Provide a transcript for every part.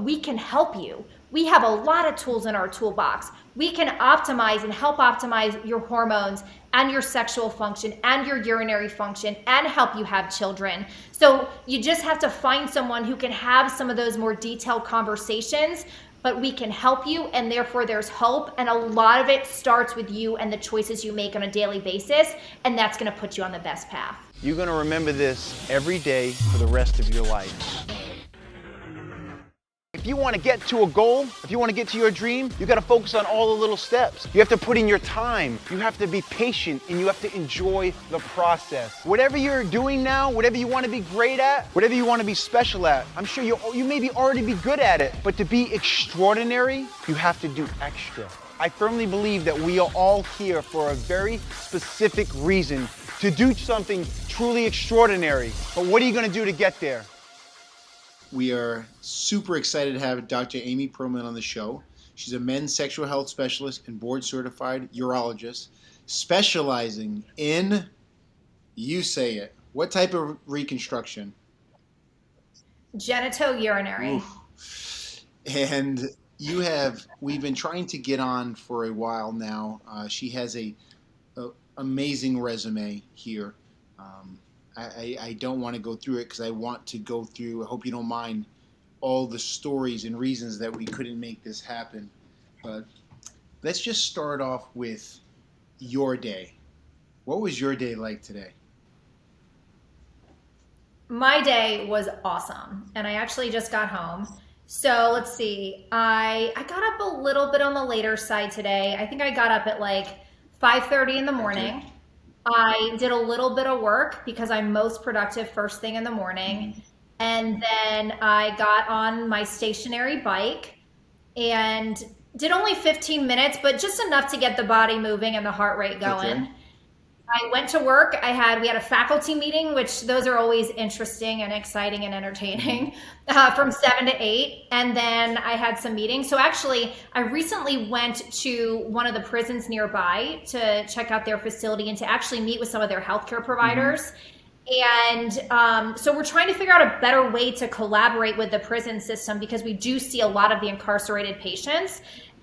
We can help you. We have a lot of tools in our toolbox. We can optimize and help optimize your hormones and your sexual function and your urinary function and help you have children. So you just have to find someone who can have some of those more detailed conversations, but we can help you, and therefore there's hope. And a lot of it starts with you and the choices you make on a daily basis, and that's gonna put you on the best path. You're gonna remember this every day for the rest of your life. If you want to get to a goal, if you want to get to your dream, you got to focus on all the little steps. You have to put in your time. You have to be patient, and you have to enjoy the process. Whatever you're doing now, whatever you want to be great at, whatever you want to be special at, I'm sure you maybe already be good at it, but to be extraordinary, you have to do extra. I firmly believe that we are all here for a very specific reason, to do something truly extraordinary. But what are you going to do to get there? We are super excited to have Dr. Amy Pearlman on the show. She's a men's sexual health specialist and board-certified urologist, specializing in, you say it, what type of reconstruction? Genitourinary. Oof. And we've been trying to get on for a while now. She has a amazing resume here. I don't want to go through it because I want to go through, I hope you don't mind, all the stories and reasons that we couldn't make this happen. But let's just start off with your day. What was your day like today? My day was awesome, and I actually just got home. So let's see, I got up a little bit on the later side today. I think I got up at like 5:30 in the morning. Okay. I did a little bit of work because I'm most productive first thing in the morning. And then I got on my stationary bike and did only 15 minutes, but just enough to get the body moving and the heart rate going. Okay. I went to work. We had a faculty meeting, which those are always interesting and exciting and entertaining, from 7 to 8. And then I had some meetings. So actually, I recently went to one of the prisons nearby to check out their facility and to actually meet with some of their healthcare providers. And so we're trying to figure out a better way to collaborate with the prison system, because we do see a lot of the incarcerated patients.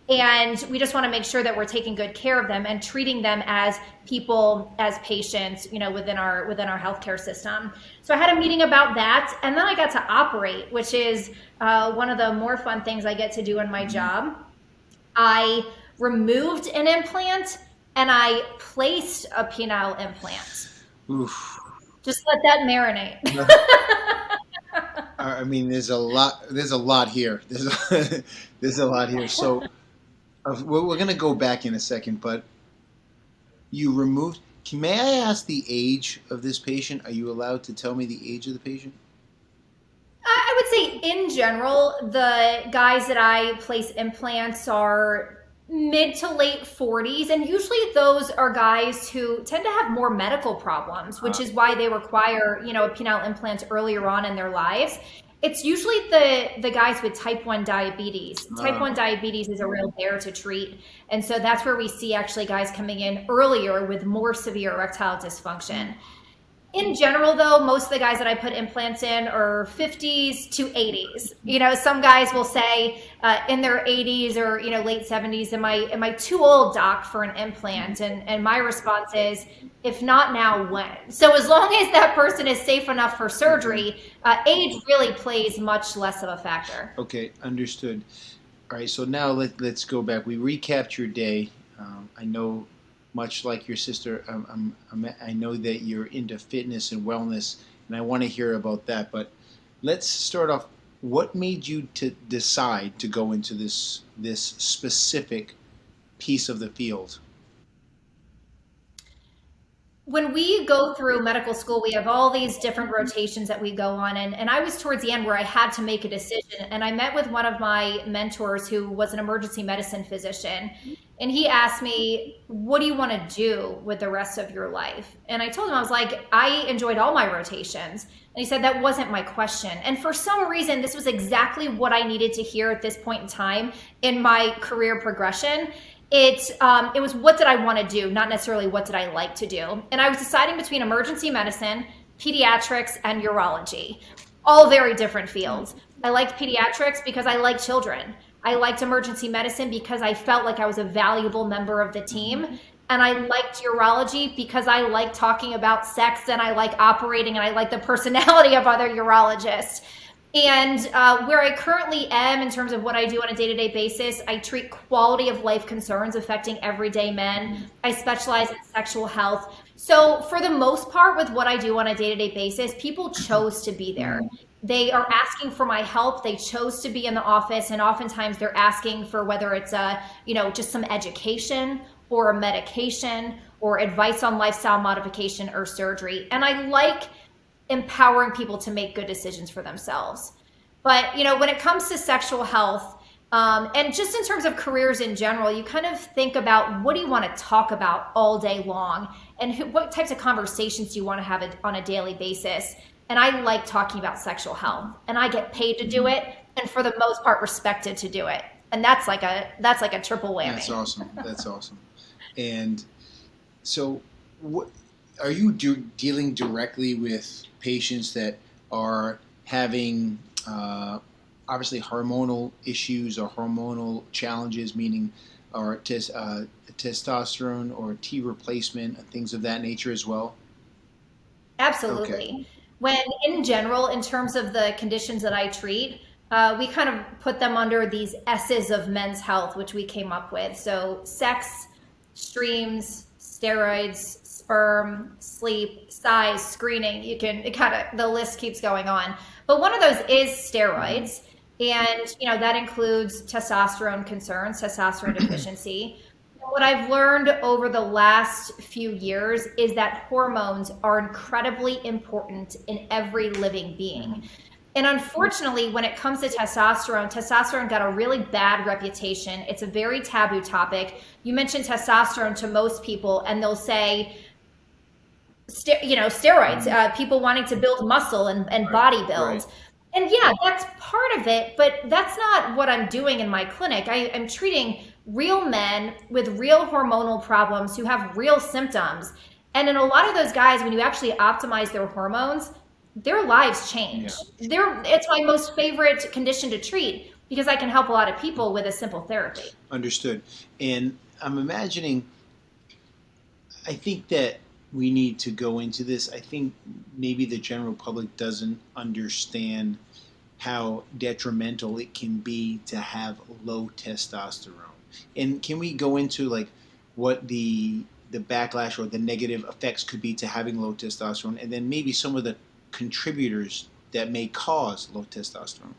And we just want to make sure that we're taking good care of them and treating them as people, as patients, within our healthcare system. So I had a meeting about that, and then I got to operate, which is one of the more fun things I get to do in my job. I removed an implant and I placed a penile implant. Oof. Just let that marinate. I mean, there's a lot here. There's a lot here. So we're going to go back in a second, but you removed, may I ask the age of this patient? Are you allowed to tell me the age of the patient? I would say in general, the guys that I place implants are mid to late 40s, and usually those are guys who tend to have more medical problems, which is why they require, a penile implant earlier on in their lives. It's usually the guys with type 1 diabetes. Type 1 diabetes is a real bear to treat. And so that's where we see actually guys coming in earlier with more severe erectile dysfunction. In general, though, most of the guys that I put implants in are 50s to 80s. Some guys will say in their 80s or late 70s, am I too old, doc, for an implant? And my response is, if not now, when? So as long as that person is safe enough for surgery, age really plays much less of a factor. Okay, understood. All right, so now let's go back. We recapped your day. I know, much like your sister, I know that you're into fitness and wellness, and I want to hear about that. But let's start off. What made you to decide to go into this specific piece of the field? When we go through medical school, we have all these different rotations that we go on. And I was towards the end where I had to make a decision. And I met with one of my mentors who was an emergency medicine physician. And he asked me, what do you want to do with the rest of your life? And I told him, I was like, I enjoyed all my rotations. And he said, that wasn't my question. And for some reason, this was exactly what I needed to hear at this point in time in my career progression. It was, what did I want to do? Not necessarily what did I like to do. And I was deciding between emergency medicine, pediatrics, and urology. All very different fields. I liked pediatrics because I like children. I liked emergency medicine because I felt like I was a valuable member of the team. And I liked urology because I like talking about sex and I like operating and I like the personality of other urologists. And where I currently am in terms of what I do on a day to day basis, I treat quality of life concerns affecting everyday men. I specialize in sexual health. So, for the most part, with what I do on a day to day basis, people chose to be there. They are asking for my help. They chose to be in the office, and oftentimes they're asking for whether it's just some education or a medication or advice on lifestyle modification or surgery. And I like empowering people to make good decisions for themselves. But when it comes to sexual health, and just in terms of careers in general, you kind of think about what do you want to talk about all day long, and what types of conversations do you want to have on a daily basis. And I like talking about sexual health, and I get paid to do it, and for the most part, respected to do it. And that's like a triple whammy. That's awesome. That's awesome. And so, what are you dealing directly with patients that are having obviously hormonal issues or hormonal challenges, meaning or testosterone or T replacement and things of that nature as well? Absolutely. Okay. When in general, in terms of the conditions that I treat, we kind of put them under these S's of men's health, which we came up with. So sex, streams, steroids, sperm, sleep, size, screening. The list keeps going on. But one of those is steroids. And, that includes testosterone concerns, testosterone deficiency. What I've learned over the last few years is that hormones are incredibly important in every living being. And unfortunately, when it comes to testosterone got a really bad reputation. It's a very taboo topic. You mention testosterone to most people, and they'll say, steroids, people wanting to build muscle and body build. Right. And yeah, that's part of it, but that's not what I'm doing in my clinic. I'm treating real men with real hormonal problems who have real symptoms. And in a lot of those guys, when you actually optimize their hormones, their lives change. It's my most favorite condition to treat because I can help a lot of people with a simple therapy. Understood. And I'm imagining, I think that we need to go into this. I think maybe the general public doesn't understand how detrimental it can be to have low testosterone. And can we go into like what the backlash or the negative effects could be to having low testosterone, and then maybe some of the contributors that may cause low testosterone?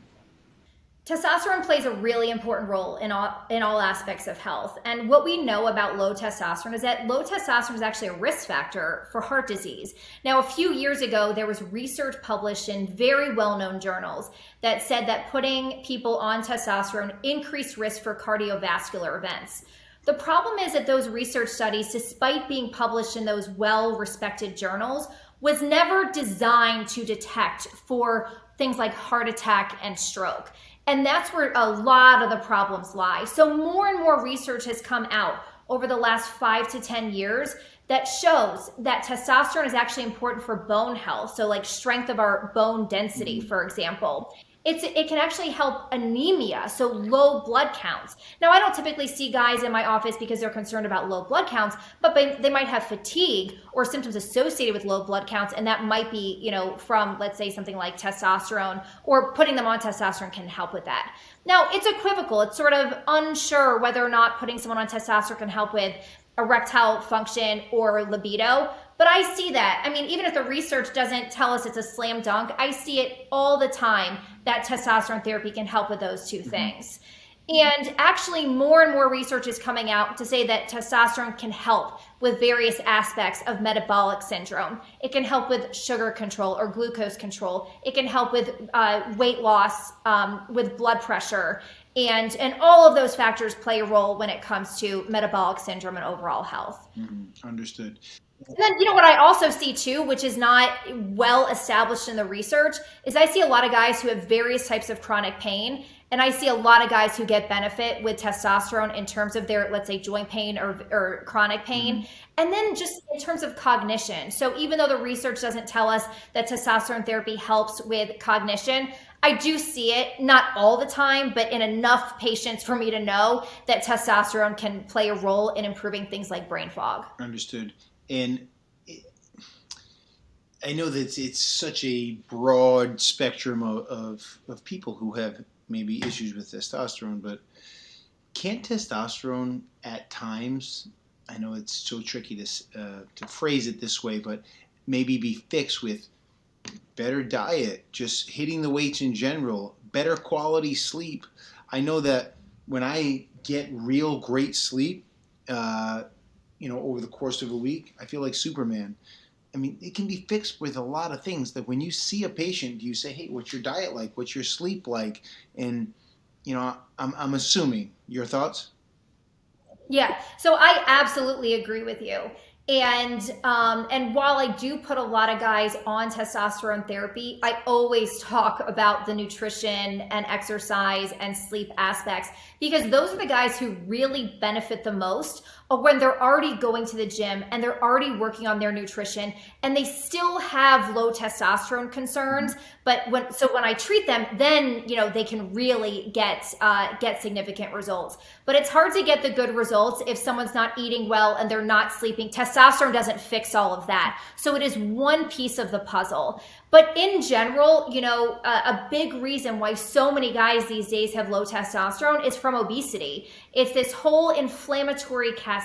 Testosterone plays a really important role in all aspects of health. And what we know about low testosterone is that low testosterone is actually a risk factor for heart disease. Now, a few years ago, there was research published in very well-known journals that said that putting people on testosterone increased risk for cardiovascular events. The problem is that those research studies, despite being published in those well-respected journals, was never designed to detect for things like heart attack and stroke. And that's where a lot of the problems lie. So more and more research has come out over the last 5 to 10 years that shows that testosterone is actually important for bone health. So like strength of our bone density, for example. It can actually help anemia, so low blood counts. Now, I don't typically see guys in my office because they're concerned about low blood counts, but they might have fatigue or symptoms associated with low blood counts, and that might be, from, let's say, something like testosterone, or putting them on testosterone can help with that. Now, it's equivocal. It's sort of unsure whether or not putting someone on testosterone can help with erectile function or libido. But I see that. I mean, even if the research doesn't tell us it's a slam dunk, I see it all the time that testosterone therapy can help with those two things. And actually, more and more research is coming out to say that testosterone can help with various aspects of metabolic syndrome. It can help with sugar control or glucose control. It can help with weight loss, with blood pressure. And all of those factors play a role when it comes to metabolic syndrome and overall health. Understood. And then, what I also see too, which is not well established in the research, is I see a lot of guys who have various types of chronic pain. And I see a lot of guys who get benefit with testosterone in terms of their, let's say, joint pain or chronic pain. And then just in terms of cognition. So even though the research doesn't tell us that testosterone therapy helps with cognition, I do see it, not all the time, but in enough patients for me to know that testosterone can play a role in improving things like brain fog. Understood. And I know that it's such a broad spectrum of people who have maybe issues with testosterone, but can't testosterone at times, I know it's so tricky to phrase it this way, but maybe be fixed with better diet, just hitting the weights in general, better quality sleep. I know that when I get real great sleep, over the course of a week, I feel like Superman. I mean, it can be fixed with a lot of things. That when you see a patient, you say, "Hey, what's your diet like? What's your sleep like?" And I'm assuming your thoughts. Yeah, so I absolutely agree with you. And while I do put a lot of guys on testosterone therapy, I always talk about the nutrition and exercise and sleep aspects, because those are the guys who really benefit the most when they're already going to the gym and they're already working on their nutrition and they still have low testosterone concerns. But when I treat them, then they can really get significant results. But it's hard to get the good results if someone's not eating well and they're not sleeping. Testosterone doesn't fix all of that. So it is one piece of the puzzle. But in general, a big reason why so many guys these days have low testosterone is from obesity. It's this whole inflammatory cascade.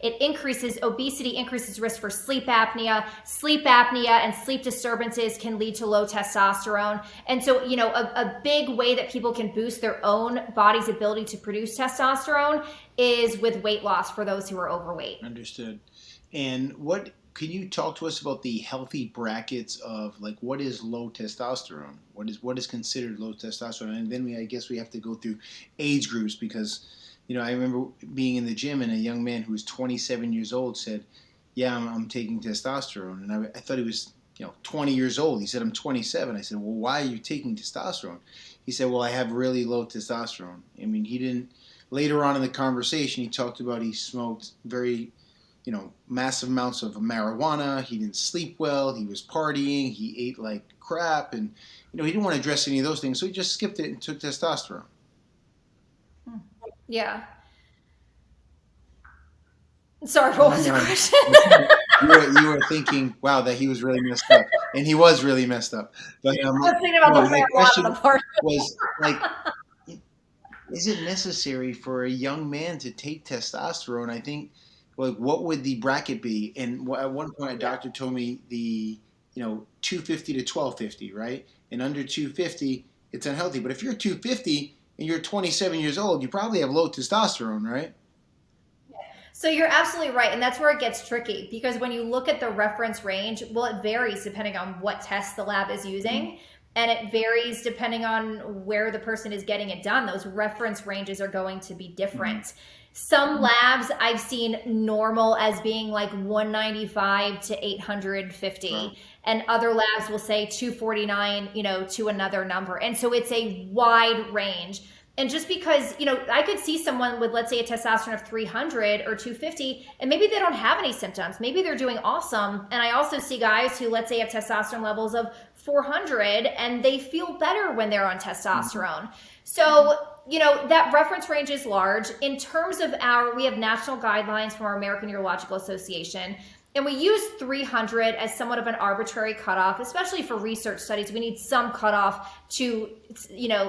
Obesity increases risk for sleep apnea. Sleep apnea and sleep disturbances can lead to low testosterone. And so, a big way that people can boost their own body's ability to produce testosterone is with weight loss for those who are overweight. Understood. And can you talk to us about the healthy brackets of, like, what is low testosterone? What is considered low testosterone? And then I guess we have to go through age groups, because I remember being in the gym and a young man who was 27 years old said, "Yeah, I'm taking testosterone," and I thought he was 20 years old. He said, "I'm 27." I said, "Well, why are you taking testosterone?" He said, "Well, I have really low testosterone." I mean, he didn't. Later on in the conversation, he talked about he smoked very massive amounts of marijuana. He didn't sleep well. He was partying. He ate like crap. And, he didn't want to address any of those things. So he just skipped it and took testosterone. Yeah. Sorry, what was the question? You were thinking, wow, that he was really messed up. And he was really messed up. But I was thinking about the my marijuana question part. was, like, is it necessary for a young man to take testosterone? I think, like, what would the bracket be? And at one point, a doctor told me the 250 to 1250, right? And under 250, it's unhealthy. But if you're 250 and you're 27 years old, you probably have low testosterone, right? So you're absolutely right. And that's where it gets tricky, because when you look at the reference range, well, it varies depending on what test the lab is using. And it varies depending on where the person is getting it done. Those reference ranges are going to be different. Some labs I've seen normal as being like 195 to 850. Wow. And other labs will say 249, to another number. And so it's a wide range. And just because, I could see someone with, let's say, a testosterone of 300 or 250, and maybe they don't have any symptoms. Maybe they're doing awesome. And I also see guys who, let's say, have testosterone levels of 400, and they feel better when they're on testosterone. So, that reference range is large. In terms of we have national guidelines from our American Urological Association, and we use 300 as somewhat of an arbitrary cutoff, especially for research studies. We need some cutoff to,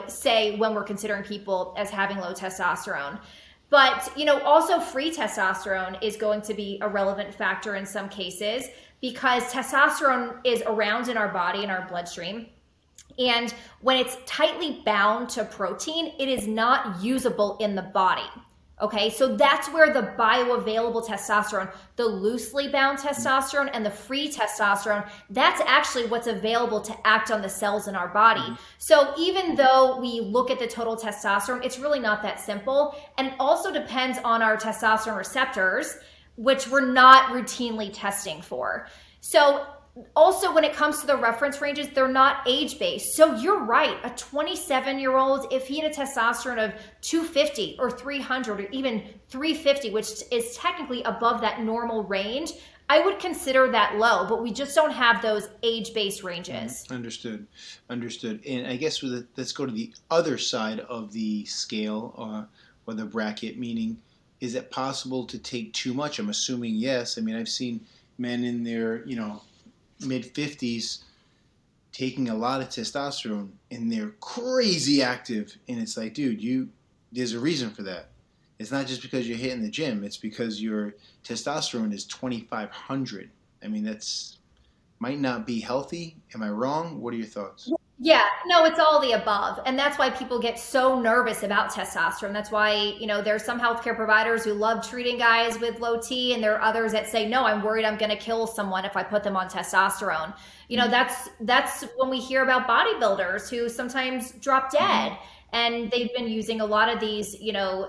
say when we're considering people as having low testosterone. But, also free testosterone is going to be a relevant factor in some cases, because testosterone is around in our body, in our bloodstream. And when it's tightly bound to protein, it is not usable in the body. Okay, so that's where the bioavailable testosterone, the loosely bound testosterone and the free testosterone, that's actually what's available to act on the cells in our body. So even though we look at the total testosterone, it's really not that simple. And it also depends on our testosterone receptors, which we're not routinely testing for. So also, when it comes to the reference ranges, they're not age-based. So you're right. A 27-year-old, if he had a testosterone of 250 or 300 or even 350, which is technically above that normal range, I would consider that low, but we just don't have those age-based ranges. Understood. Understood. And I guess let's go to the other side of the scale or the bracket, meaning, is it possible to take too much? I'm assuming yes. I mean, I've seen men in their, mid 50s taking a lot of testosterone and they're crazy active. And it's like, dude, there's a reason for that. It's not just because you're hitting the gym. It's because your testosterone is 2,500. I mean, that's might not be healthy. Am I wrong? What are your thoughts? Yeah, no, it's all the above. And that's why people get so nervous about testosterone. That's why, there's some healthcare providers who love treating guys with low T, and there are others that say, no, I'm worried I'm going to kill someone if I put them on testosterone. That's when we hear about bodybuilders who sometimes drop dead and they've been using a lot of these,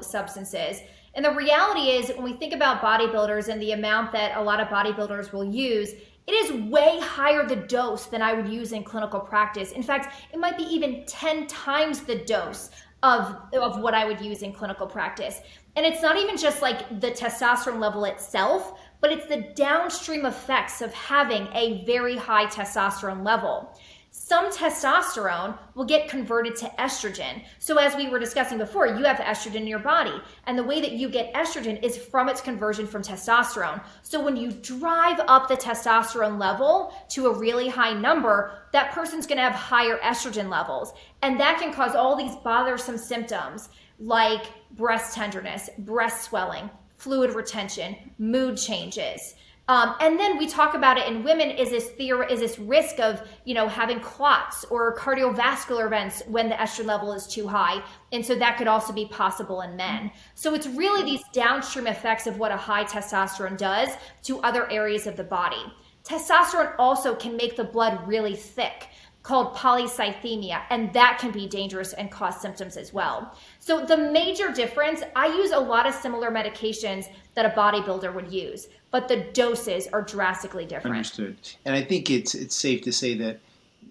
substances. And the reality is, when we think about bodybuilders and the amount that a lot of bodybuilders will use, it is way higher the dose than I would use in clinical practice. In fact, it might be even 10 times the dose of what I would use in clinical practice. And it's not even just like the testosterone level itself, but it's the downstream effects of having a very high testosterone level. Some testosterone will get converted to estrogen. So as we were discussing before, you have estrogen in your body, and the way that you get estrogen is from its conversion from testosterone. So when you drive up the testosterone level to a really high number, that person's going to have higher estrogen levels. And that can cause all these bothersome symptoms like breast tenderness, breast swelling, fluid retention, mood changes. And then we talk about it in women is this risk of, having clots or cardiovascular events when the estrogen level is too high. And so that could also be possible in men. So it's really these downstream effects of what a high testosterone does to other areas of the body. Testosterone also can make the blood really thick, called polycythemia, and that can be dangerous and cause symptoms as well. So the major difference, I use a lot of similar medications that a bodybuilder would use, but the doses are drastically different. Understood. And I think it's safe to say that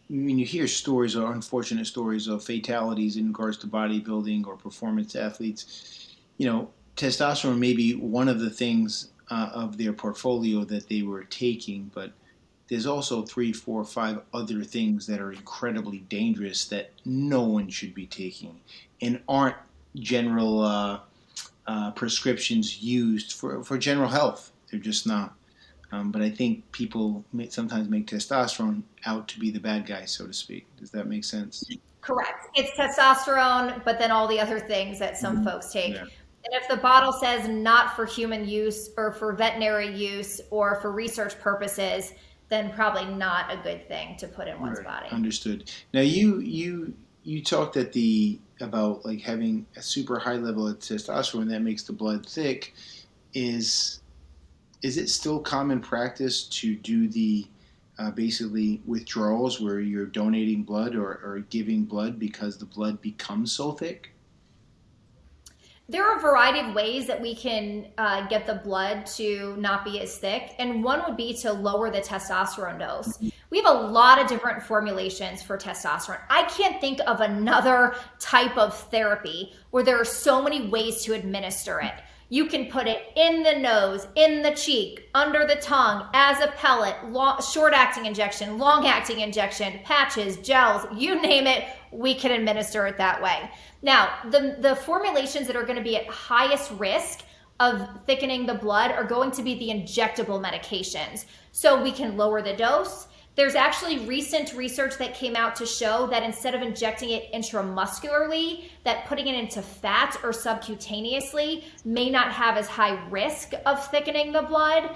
when you hear stories or unfortunate stories of fatalities in regards to bodybuilding or performance athletes, testosterone may be one of the things of their portfolio that they were taking, but there's also 3, 4, 5 other things that are incredibly dangerous that no one should be taking and aren't general prescriptions used for general health. They're just not. But I think people sometimes make testosterone out to be the bad guy, so to speak. Does that make sense? Correct. It's testosterone, but then all the other things that some folks take. Yeah. And if the bottle says not for human use or for veterinary use or for research purposes, then probably not a good thing to put in one's body. Understood. Now you talked about like having a super high level of testosterone that makes the blood thick. Is it still common practice to do the basically withdrawals where you're donating blood or giving blood because the blood becomes so thick? There are a variety of ways that we can get the blood to not be as thick, and one would be to lower the testosterone dose. We have a lot of different formulations for testosterone. I can't think of another type of therapy where there are so many ways to administer it. You can put it in the nose, in the cheek, under the tongue, as a pellet, short-acting injection, long-acting injection, patches, gels, you name it, we can administer it that way. Now, the formulations that are going to be at highest risk of thickening the blood are going to be the injectable medications. So we can lower the dose. There's actually recent research that came out to show that instead of injecting it intramuscularly, that putting it into fat or subcutaneously may not have as high risk of thickening the blood.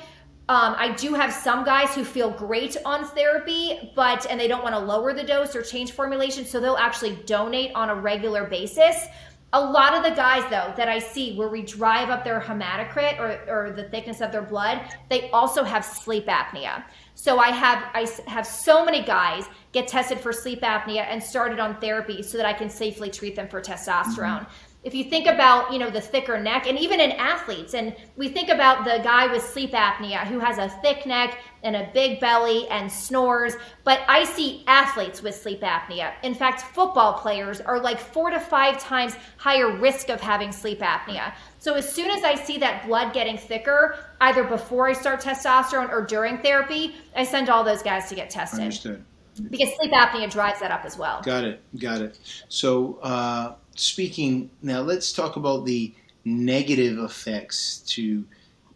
I do have some guys who feel great on therapy, and they don't want to lower the dose or change formulation, so they'll actually donate on a regular basis. A lot of the guys, though, that I see where we drive up their hematocrit or the thickness of their blood, they also have sleep apnea. So I have so many guys get tested for sleep apnea and started on therapy so that I can safely treat them for testosterone. If you think about, the thicker neck, and even in athletes, and we think about the guy with sleep apnea who has a thick neck and a big belly and snores, but I see athletes with sleep apnea. In fact, football players are like 4 to 5 times higher risk of having sleep apnea. So as soon as I see that blood getting thicker, either before I start testosterone or during therapy, I send all those guys to get tested. Understood. Because sleep apnea drives that up as well. Got it. So speaking now, let's talk about the negative effects to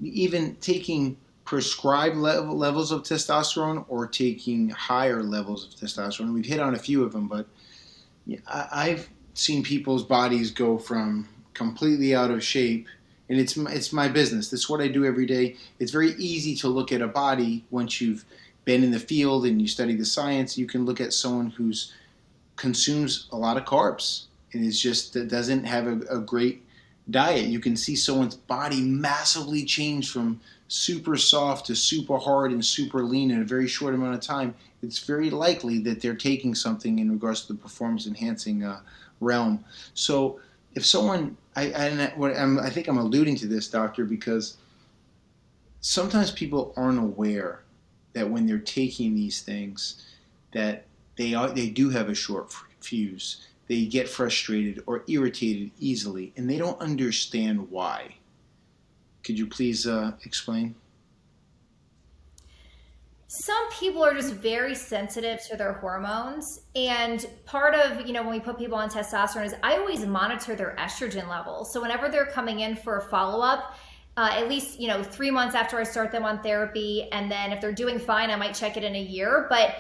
even taking prescribed levels of testosterone or taking higher levels of testosterone. We've hit on a few of them, but I've seen people's bodies go from completely out of shape, and it's my business. That's what I do every day. It's very easy to look at a body once you've been in the field and you study the science. You can look at someone who's consumes a lot of carbs and is just that doesn't have a great diet. You can see someone's body massively change from super soft to super hard and super lean in a very short amount of time. It's very likely that they're taking something in regards to the performance enhancing realm. So if someone, I think I'm alluding to this, doctor, because sometimes people aren't aware that when they're taking these things, that they do have a short fuse. They get frustrated or irritated easily, and they don't understand why. Could you please explain? Some people are just very sensitive to their hormones. And part of, when we put people on testosterone is I always monitor their estrogen levels. So whenever they're coming in for a follow-up, at least, 3 months after I start them on therapy. And then if they're doing fine, I might check it in a year. But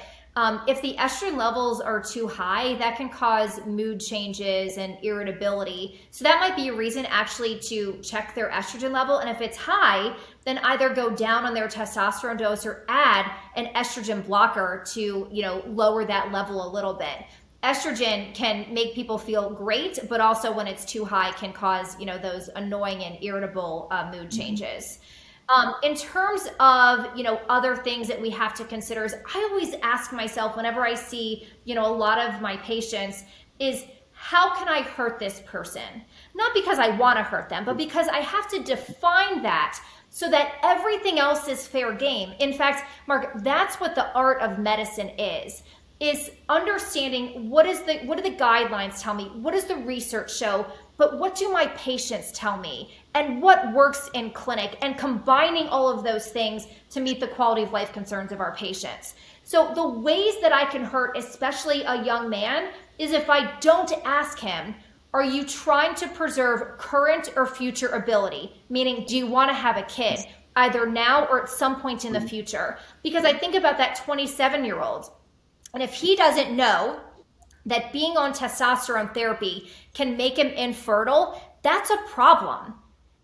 if the estrogen levels are too high, that can cause mood changes and irritability. So that might be a reason actually to check their estrogen level. And if it's high, then either go down on their testosterone dose or add an estrogen blocker to, lower that level a little bit. Estrogen can make people feel great, but also when it's too high can cause, those annoying and irritable mood changes. In terms of, other things that we have to consider is I always ask myself whenever I see, a lot of my patients is how can I hurt this person? Not because I want to hurt them, but because I have to define that so that everything else is fair game. In fact, Marc, that's what the art of medicine is understanding what do the guidelines tell me? What does the research show? But what do my patients tell me? And what works in clinic? And combining all of those things to meet the quality of life concerns of our patients. So the ways that I can hurt, especially a young man, is if I don't ask him, are you trying to preserve current or future ability? Meaning, do you want to have a kid, either now or at some point in the future? Because I think about that 27-year-old. And if he doesn't know that being on testosterone therapy can make him infertile, that's a problem.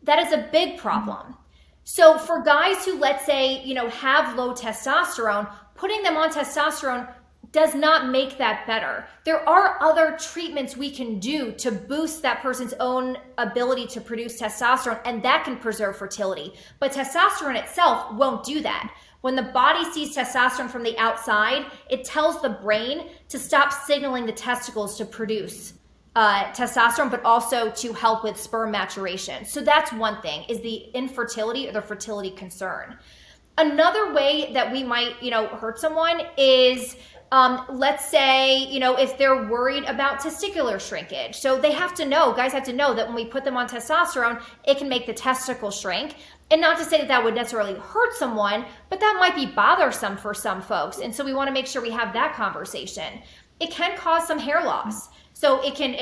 That is a big problem. So for guys who, let's say, have low testosterone, putting them on testosterone does not make that better. There are other treatments we can do to boost that person's own ability to produce testosterone, and that can preserve fertility. But testosterone itself won't do that. When the body sees testosterone from the outside, it tells the brain to stop signaling the testicles to produce testosterone, but also to help with sperm maturation. So that's one thing, is the infertility or the fertility concern. Another way that we might, hurt someone is, let's say, if they're worried about testicular shrinkage. So they have to know, guys have to know that when we put them on testosterone, it can make the testicle shrink. And not to say that would necessarily hurt someone, but that might be bothersome for some folks. And so we want to make sure we have that conversation. It can cause some hair loss. So it can,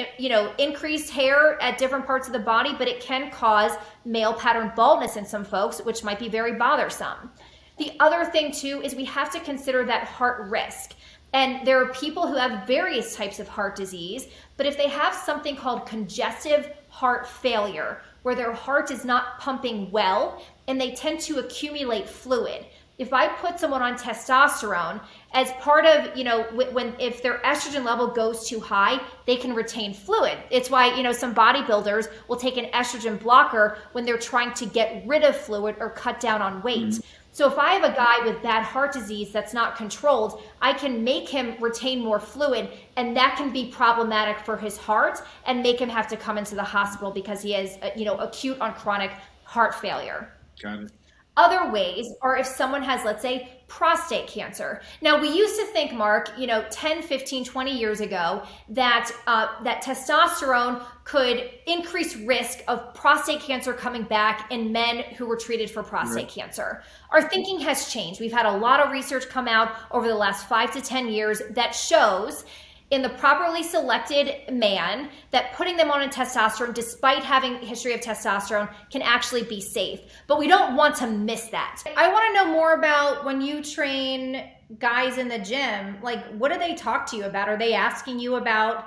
increase hair at different parts of the body, but it can cause male pattern baldness in some folks, which might be very bothersome. The other thing too is we have to consider that heart risk. And there are people who have various types of heart disease, but if they have something called congestive heart failure, where their heart is not pumping well and they tend to accumulate fluid. If I put someone on testosterone as part of, if their estrogen level goes too high, they can retain fluid. It's why, some bodybuilders will take an estrogen blocker when they're trying to get rid of fluid or cut down on weight. So if I have a guy with bad heart disease that's not controlled, I can make him retain more fluid, and that can be problematic for his heart and make him have to come into the hospital because he has, acute on chronic heart failure. Got it. Other ways are if someone has, let's say, prostate cancer. Now, we used to think, Marc, 10, 15, 20 years ago, that that testosterone could increase risk of prostate cancer coming back in men who were treated for prostate cancer. Our thinking has changed. We've had a lot of research come out over the last 5 to 10 years that shows in the properly selected man that putting them on a testosterone, despite having a history of testosterone, can actually be safe. But we don't want to miss that. I want to know more about when you train guys in the gym, like what do they talk to you about? Are they asking you about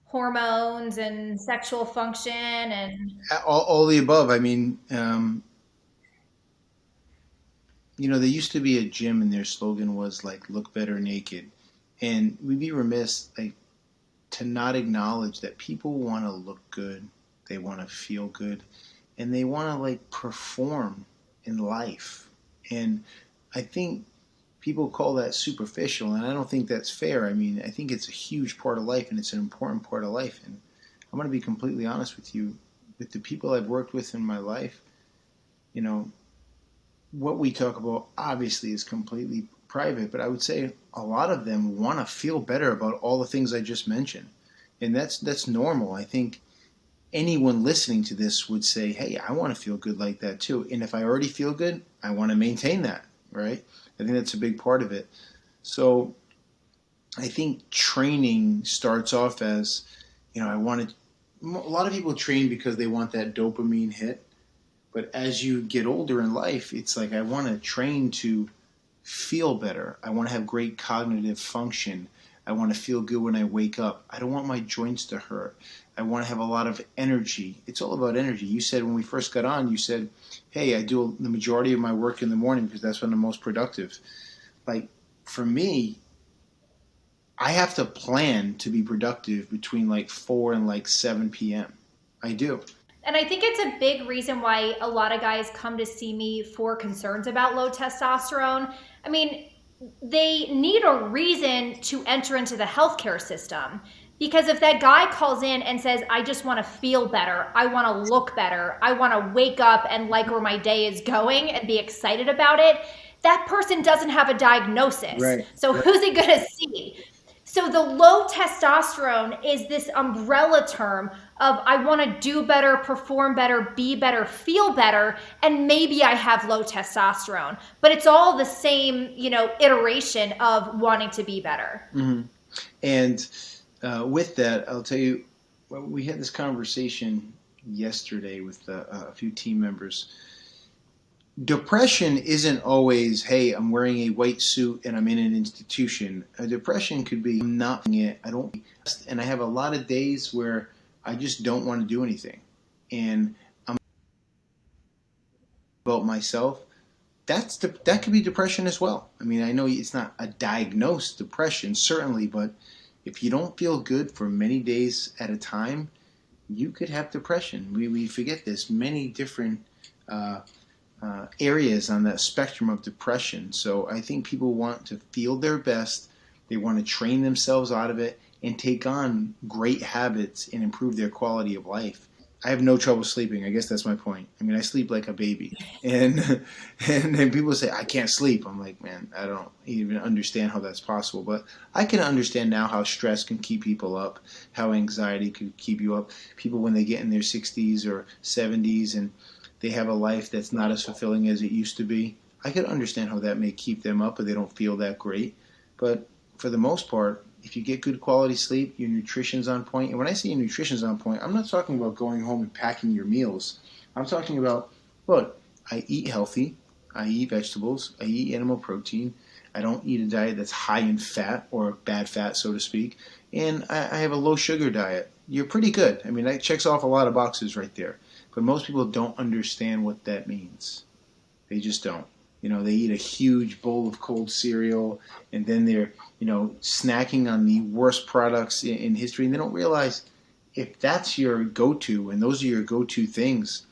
hormones and sexual function and All the above. I mean, there used to be a gym and their slogan was like, look better naked. And we'd be remiss to not acknowledge that people want to look good, they want to feel good, and they want to perform in life. And I think people call that superficial, and I don't think that's fair. I mean, I think it's a huge part of life, and it's an important part of life. And I'm going to be completely honest with you. With the people I've worked with in my life, what we talk about obviously is completely private, but I would say a lot of them want to feel better about all the things I just mentioned. And that's normal. I think anyone listening to this would say, hey, I want to feel good like that too. And if I already feel good, I want to maintain that, right? I think that's a big part of it. So I think training starts off as, a lot of people train because they want that dopamine hit. But as you get older in life, it's like I want to train to feel better. I want to have great cognitive function. I want to feel good when I wake up. I don't want my joints to hurt. I want to have a lot of energy. It's all about energy. You said when we first got on, you said, hey, I do the majority of my work in the morning because that's when I'm most productive. For me, I have to plan to be productive between 4 and 7 p.m. I do. And I think it's a big reason why a lot of guys come to see me for concerns about low testosterone. I mean, they need a reason to enter into the healthcare system. Because if that guy calls in and says, I just want to feel better, I want to look better, I want to wake up and like where my day is going and be excited about it, that person doesn't have a diagnosis. Right. So who's he going to see? So the low testosterone is this umbrella term of I want to do better, perform better, be better, feel better, and maybe I have low testosterone. But it's all the same, iteration of wanting to be better. Mm-hmm. And with that, I'll tell you, we had this conversation yesterday with a few team members. Depression isn't always, hey, I'm wearing a white suit and I'm in an institution. Depression could be, I'm not doing it, and I have a lot of days where I just don't want to do anything. And I'm about myself. That could be depression as well. I mean, I know it's not a diagnosed depression, certainly, but if you don't feel good for many days at a time, you could have depression. We forget this. Many different areas on that spectrum of depression. So I think people want to feel their best. They want to train themselves out of it and take on great habits and improve their quality of life. I have no trouble sleeping. I guess that's my point. I mean, I sleep like a baby. And then people say, I can't sleep. I'm like, man, I don't even understand how that's possible. But I can understand now how stress can keep people up, how anxiety can keep you up. People, when they get in their 60s or 70s and they have a life that's not as fulfilling as it used to be, I can understand how that may keep them up or they don't feel that great. But for the most part, if you get good quality sleep, your nutrition's on point. And when I say your nutrition's on point, I'm not talking about going home and packing your meals. I'm talking about, look, I eat healthy. I eat vegetables. I eat animal protein. I don't eat a diet that's high in fat or bad fat, so to speak. And I have a low sugar diet. You're pretty good. I mean, that checks off a lot of boxes right there. But most people don't understand what that means. They just don't. They eat a huge bowl of cold cereal, and then they're, snacking on the worst products in history, and they don't realize if that's your go-to, and those are your go-to things,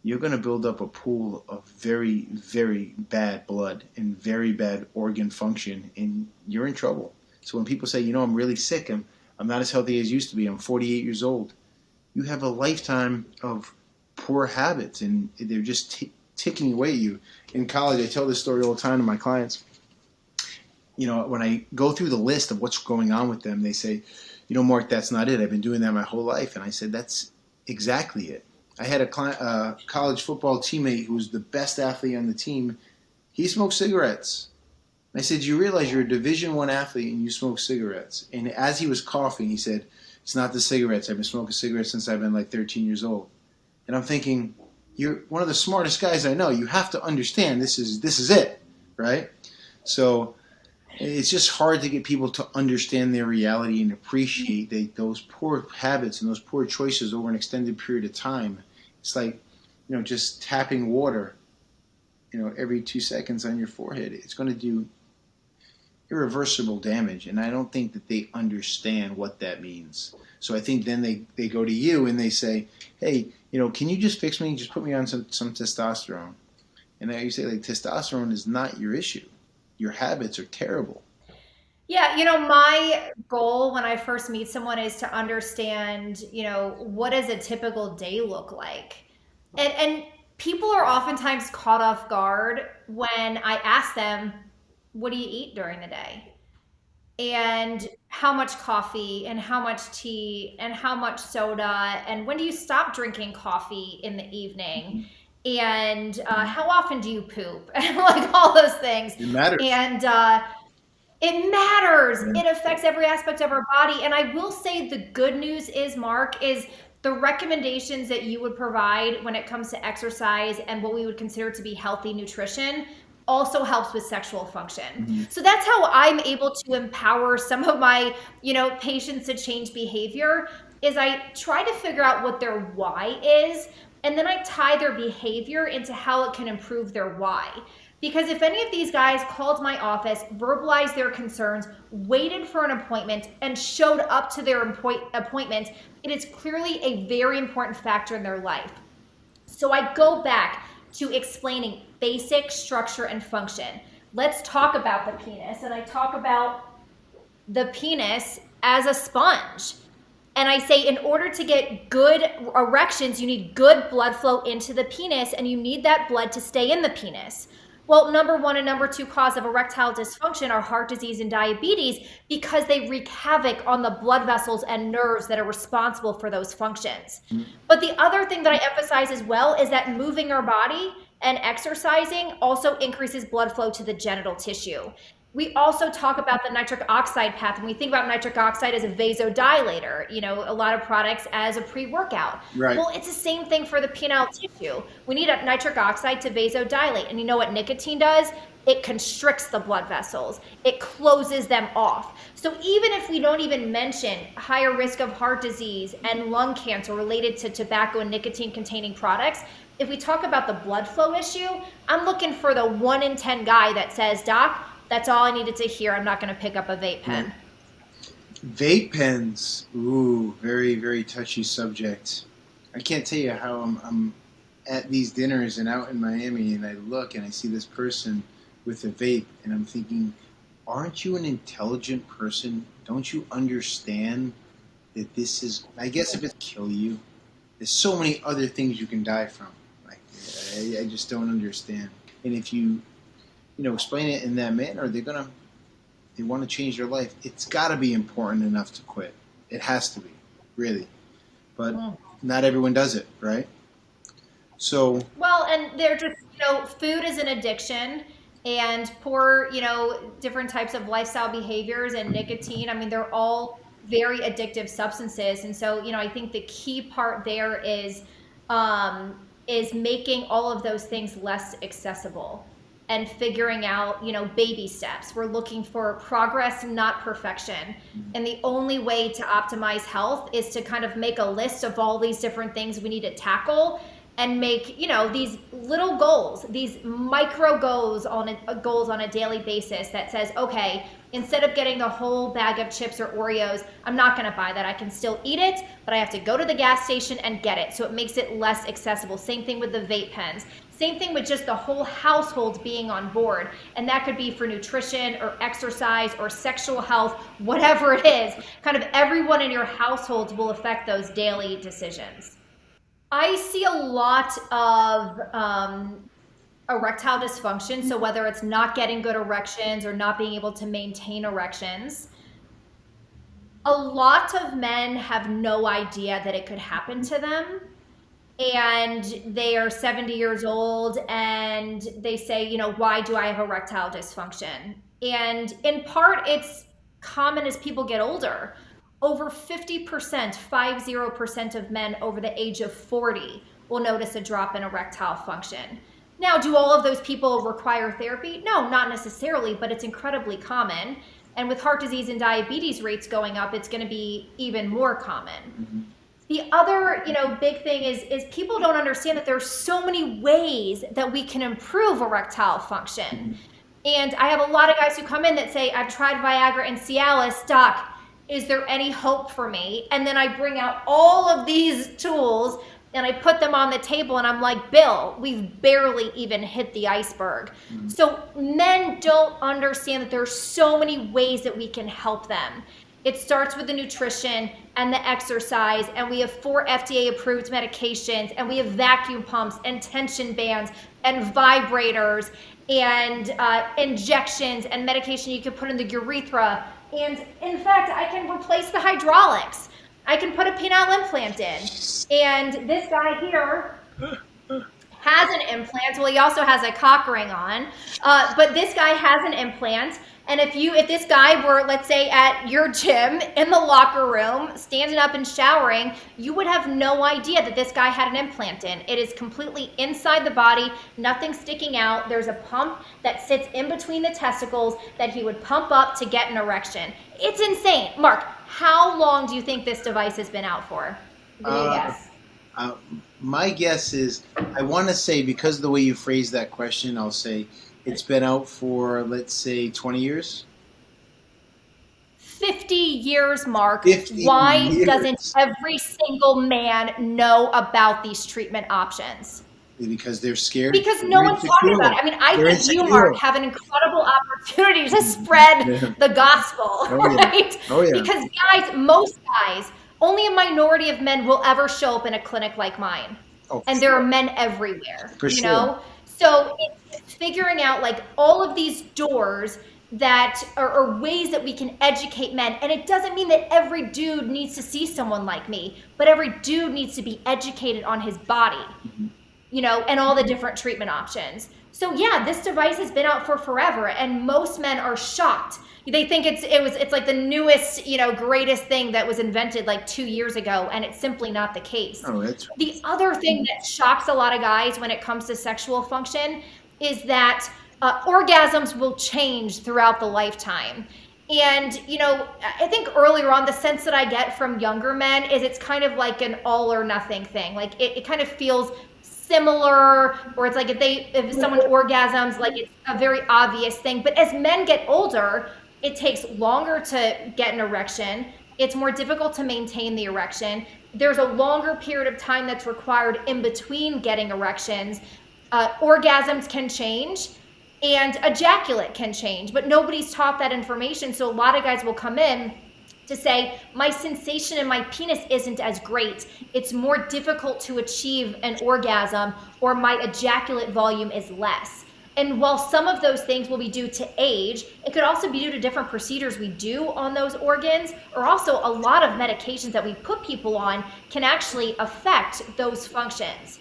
you're going to build up a pool of very, very bad blood and very bad organ function, and you're in trouble. So when people say, I'm really sick, I'm not as healthy as I used to be, I'm 48 years old, you have a lifetime of poor habits, and they're just ticking away at you. In college, I tell this story all the time to my clients. When I go through the list of what's going on with them, they say, Mark, that's not it. I've been doing that my whole life. And I said, that's exactly it. I had a college football teammate who was the best athlete on the team. He smoked cigarettes. And I said, do you realize you're a Division I athlete and you smoke cigarettes? And as he was coughing, he said, it's not the cigarettes. I've been smoking cigarettes since I've been like 13 years old. And I'm thinking, you're one of the smartest guys I know. You have to understand this is it, right? So it's just hard to get people to understand their reality and appreciate those poor habits and those poor choices over an extended period of time. It's like, just tapping water, every 2 seconds on your forehead. It's going to do irreversible damage, and I don't think that they understand what that means. So I think then they go to you and they say, hey, can you just fix me? Just put me on some testosterone. And then you say, like, testosterone is not your issue. Your habits are terrible. Yeah, my goal when I first meet someone is to understand, what does a typical day look like? And people are oftentimes caught off guard when I ask them, what do you eat during the day? And how much coffee and how much tea and how much soda and when do you stop drinking coffee in the evening? And how often do you poop? And like all those things. It matters. And it matters. Yeah. It affects every aspect of our body. And I will say the good news is, Mark, is the recommendations that you would provide when it comes to exercise and what we would consider to be healthy nutrition also helps with sexual function. Mm-hmm. So that's how I'm able to empower some of my, patients to change behavior is I try to figure out what their why is, and then I tie their behavior into how it can improve their why. Because if any of these guys called my office, verbalized their concerns, waited for an appointment, and showed up to their appointment, it is clearly a very important factor in their life. So I go back to explaining basic structure and function. Let's talk about the penis. And I talk about the penis as a sponge. And I say in order to get good erections, you need good blood flow into the penis, and you need that blood to stay in the penis. Well, number one and number two cause of erectile dysfunction are heart disease and diabetes because they wreak havoc on the blood vessels and nerves that are responsible for those functions. But the other thing that I emphasize as well is that moving our body and exercising also increases blood flow to the genital tissue. We also talk about the nitric oxide path, and we think about nitric oxide as a vasodilator, a lot of products as a pre-workout. Right. Well, it's the same thing for the penile tissue. We need a nitric oxide to vasodilate. And you know what nicotine does? It constricts the blood vessels. It closes them off. So even if we don't even mention higher risk of heart disease and lung cancer related to tobacco and nicotine containing products, if we talk about the blood flow issue, I'm looking for the 1 in 10 guy that says, Doc, that's all I needed to hear. I'm not going to pick up a vape pen. Vape pens, ooh, very, very touchy subject. I can't tell you how I'm at these dinners and out in Miami, and I look and I see this person with a vape, and I'm thinking, aren't you an intelligent person? Don't you understand that this is, I guess if it kill you, there's so many other things you can die from. Like, I just don't understand. And if you explain it in that manner, they want to change their life. It's got to be important enough to quit. It has to be, really. But not everyone does it, right? So. Well, and they're just, food is an addiction, and poor, different types of lifestyle behaviors and nicotine. I mean, they're all very addictive substances. And so, I think the key part there is making all of those things less accessible. And figuring out, baby steps. We're looking for progress, not perfection. And the only way to optimize health is to kind of make a list of all these different things we need to tackle and make, these little goals, these micro goals on a daily basis that says, okay, instead of getting the whole bag of chips or Oreos, I'm not going to buy that. I can still eat it, but I have to go to the gas station and get it. So it makes it less accessible. Same thing with the vape pens. Same thing with just the whole household being on board. And that could be for nutrition or exercise or sexual health, whatever it is. Kind of everyone in your household will affect those daily decisions. I see a lot of erectile dysfunction. So whether it's not getting good erections or not being able to maintain erections, a lot of men have no idea that it could happen to them. And they are 70 years old and they say, why do I have erectile dysfunction? And in part, it's common as people get older. Over 50% of men over the age of 40 will notice a drop in erectile function. Now, do all of those people require therapy? No, not necessarily, but it's incredibly common. And with heart disease and diabetes rates going up, it's going to be even more common. Mm-hmm. The other, big thing is people don't understand that there's so many ways that we can improve erectile function. And I have a lot of guys who come in that say, I've tried Viagra and Cialis, doc, is there any hope for me? And then I bring out all of these tools and I put them on the table and I'm like, Bill, we've barely even hit the iceberg. Mm-hmm. So men don't understand that there's so many ways that we can help them. It starts with the nutrition and the exercise, and we have 4 FDA-approved medications, and we have vacuum pumps and tension bands and vibrators and injections and medication you can put in the urethra. And in fact, I can replace the hydraulics. I can put a penile implant in. And this guy here has an implant. Well, he also has a cock ring on, but this guy has an implant. And if this guy were, let's say, at your gym in the locker room, standing up and showering, you would have no idea that this guy had an implant in. It is completely inside the body, nothing sticking out. There's a pump that sits in between the testicles that he would pump up to get an erection. It's insane. Marc, how long do you think this device has been out for? Give me a guess. My guess is, I want to say, because of the way you phrased that question, I'll say it's been out for, let's say, 20 years? 50 years, Marc. 50 Why years. Doesn't every single man know about these treatment options? Because they're scared. Because no one's talking about it. I mean, I think you, Marc, have an incredible opportunity to spread the gospel, right? Oh, yeah. Because most guys, only a minority of men will ever show up in a clinic like mine. Oh, and there are men everywhere, for you sure. know? So it's figuring out like all of these doors that are ways that we can educate men. And it doesn't mean that every dude needs to see someone like me, but every dude needs to be educated on his body, you know, and all the different treatment options. So yeah, this device has been out for forever, and most men are shocked. They think it's like the newest, you know, greatest thing that was invented like 2 years ago, and it's simply not the case. Oh, that's right. The other thing that shocks a lot of guys when it comes to sexual function is that orgasms will change throughout the lifetime. And, you know, I think earlier on, the sense that I get from younger men is it's kind of like an all or nothing thing. Like it kind of feels similar, or it's like if someone orgasms, like it's a very obvious thing. But as men get older, it takes longer to get an erection. It's more difficult to maintain the erection. There's a longer period of time that's required in between getting erections. Orgasms can change and ejaculate can change, but nobody's taught that information. So a lot of guys will come in to say, my sensation in my penis isn't as great. It's more difficult to achieve an orgasm, or my ejaculate volume is less. And while some of those things will be due to age, it could also be due to different procedures we do on those organs, or also a lot of medications that we put people on can actually affect those functions.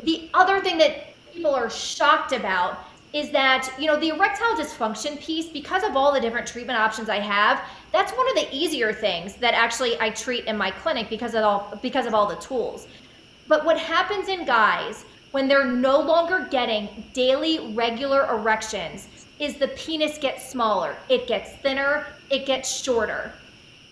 The other thing that people are shocked about is that, you know, the erectile dysfunction piece, because of all the different treatment options I have, that's one of the easier things that actually I treat in my clinic because of all the tools. But what happens in guys when they're no longer getting daily regular erections is the penis gets smaller, it gets thinner, it gets shorter.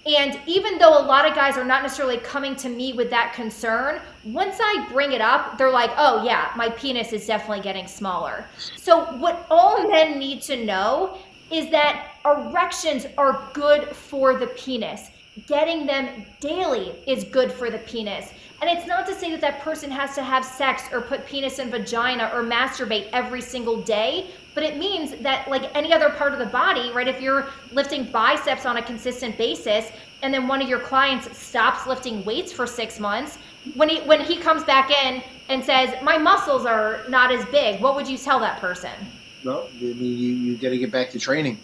And even though a lot of guys are not necessarily coming to me with that concern, once I bring it up, they're like, oh yeah, my penis is definitely getting smaller. So what all men need to know is that erections are good for the penis. Getting them daily is good for the penis. And it's not to say that that person has to have sex or put penis in vagina or masturbate every single day, but it means that, like any other part of the body, right? If you're lifting biceps on a consistent basis and then one of your clients stops lifting weights for 6 months, when he comes back in and says, my muscles are not as big, what would you tell that person? Well, I mean, you got to get back to training.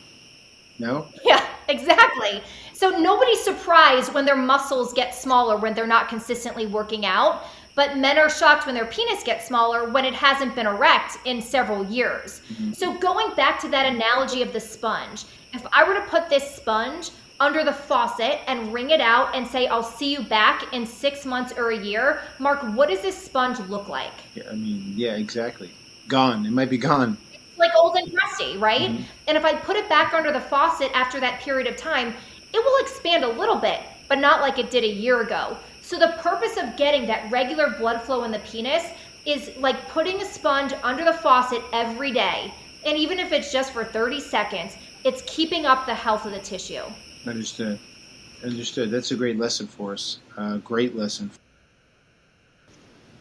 No? Yeah, exactly. So nobody's surprised when their muscles get smaller when they're not consistently working out, but men are shocked when their penis gets smaller when it hasn't been erect in several years. So going back to that analogy of the sponge, if I were to put this sponge under the faucet and wring it out and say, I'll see you back in 6 months or a year, Mark, what does this sponge look like? Yeah, I mean, yeah, exactly. Gone. It might be gone. Like old and crusty, right? And if I put it back under the faucet after that period of time, it will expand a little bit, but not like it did a year ago. So the purpose of getting that regular blood flow in the penis is like putting a sponge under the faucet every day. And even if it's just for 30 seconds, it's keeping up the health of the tissue. Understood. Understood. That's a great lesson for us. Great lesson.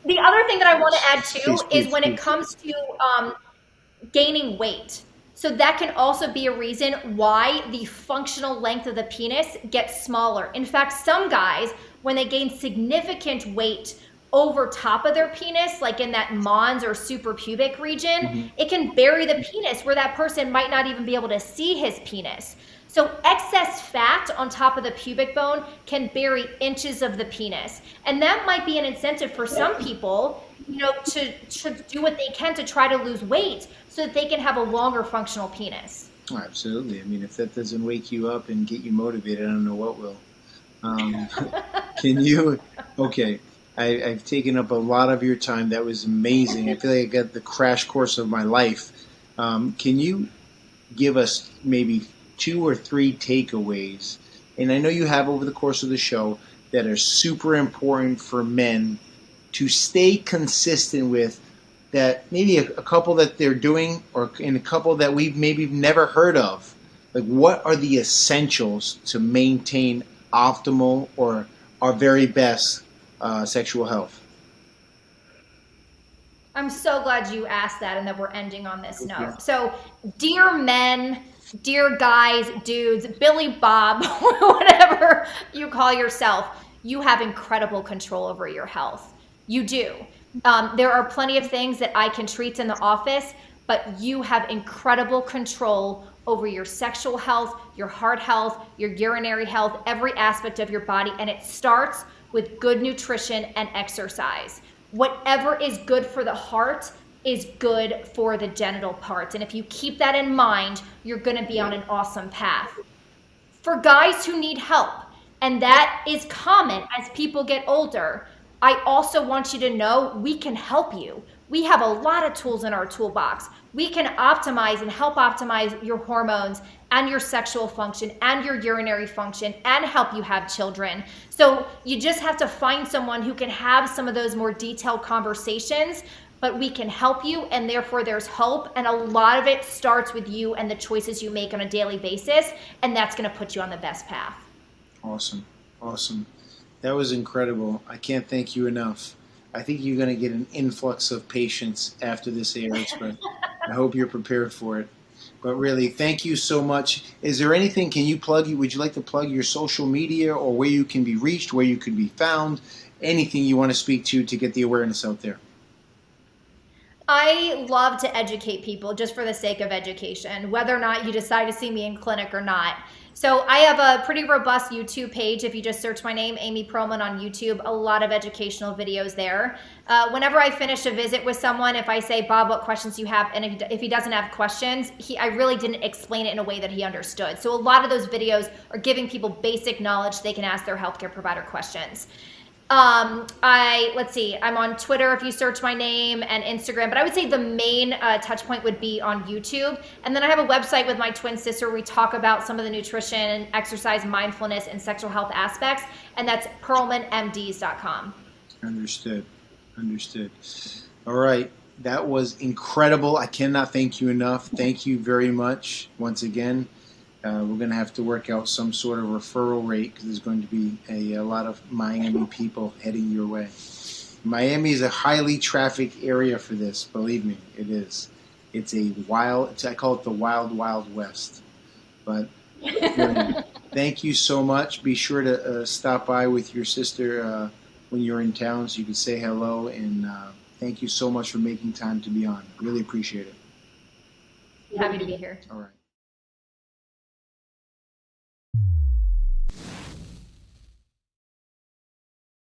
The other thing that I want to add too Please, is when please. it comes to gaining weight. So that can also be a reason why the functional length of the penis gets smaller. In fact, some guys, when they gain significant weight over top of their penis, like in that mons or suprapubic region, it can bury the penis where that person might not even be able to see his penis. So excess fat on top of the pubic bone can bury inches of the penis. And that might be an incentive for some people, you know, to do what they can to try to lose weight so that they can have a longer functional penis. Oh, absolutely. I mean, if that doesn't wake you up and get you motivated, I don't know what will. Can you? Okay. I've taken up a lot of your time. That was amazing. I feel like I got the crash course of my life. Can you give us maybe 2 or 3 takeaways? And I know you have over the course of the show that are super important for men to stay consistent with, that maybe a couple that they're doing or in a couple that we've maybe never heard of. Like, what are the essentials to maintain optimal or our very best sexual health? I'm so glad you asked that and that we're ending on this note. So, dear men, dear guys, dudes, Billy Bob, whatever you call yourself, you have incredible control over your health. You do. There are plenty of things that I can treat in the office, but you have incredible control over your sexual health, your heart health, your urinary health, every aspect of your body. And it starts with good nutrition and exercise. Whatever is good for the heart is good for the genital parts. And if you keep that in mind, you're going to be on an awesome path. For guys who need help, and that is common as people get older, I also want you to know we can help you. We have a lot of tools in our toolbox. We can optimize and help optimize your hormones and your sexual function and your urinary function and help you have children. So you just have to find someone who can have some of those more detailed conversations, but we can help you, and therefore there's hope. And a lot of it starts with you and the choices you make on a daily basis, and that's going to put you on the best path. Awesome. Awesome. That was incredible. I can't thank you enough. I think you're going to get an influx of patients after this airs, but I hope you're prepared for it. But really, thank you so much. Is there anything, would you like to plug your social media or where you can be reached, where you can be found, anything you want to speak to get the awareness out there? I love to educate people just for the sake of education, whether or not you decide to see me in clinic or not. So I have a pretty robust YouTube page. If you just search my name, Amy Pearlman, on YouTube, a lot of educational videos there. Whenever I finish a visit with someone, if I say, Bob, what questions you have? And if he doesn't have questions, I really didn't explain it in a way that he understood. So a lot of those videos are giving people basic knowledge so they can ask their healthcare provider questions. Let's see, I'm on Twitter if you search my name, and Instagram, but I would say the main touch point would be on YouTube. And then I have a website with my twin sister where we talk about some of the nutrition, exercise, mindfulness, and sexual health aspects, and that's pearlmanmds.com. Understood. Understood. All right. That was incredible. I cannot thank you enough. Thank you very much once again. We're going to have to work out some sort of referral rate because there's going to be a lot of Miami people heading your way. Miami is a highly trafficked area for this. Believe me, it is. It's a wild, I call it the wild, wild west. But thank you so much. Be sure to stop by with your sister when you're in town so you can say hello. And thank you so much for making time to be on. Really appreciate it. Happy to be here. All right.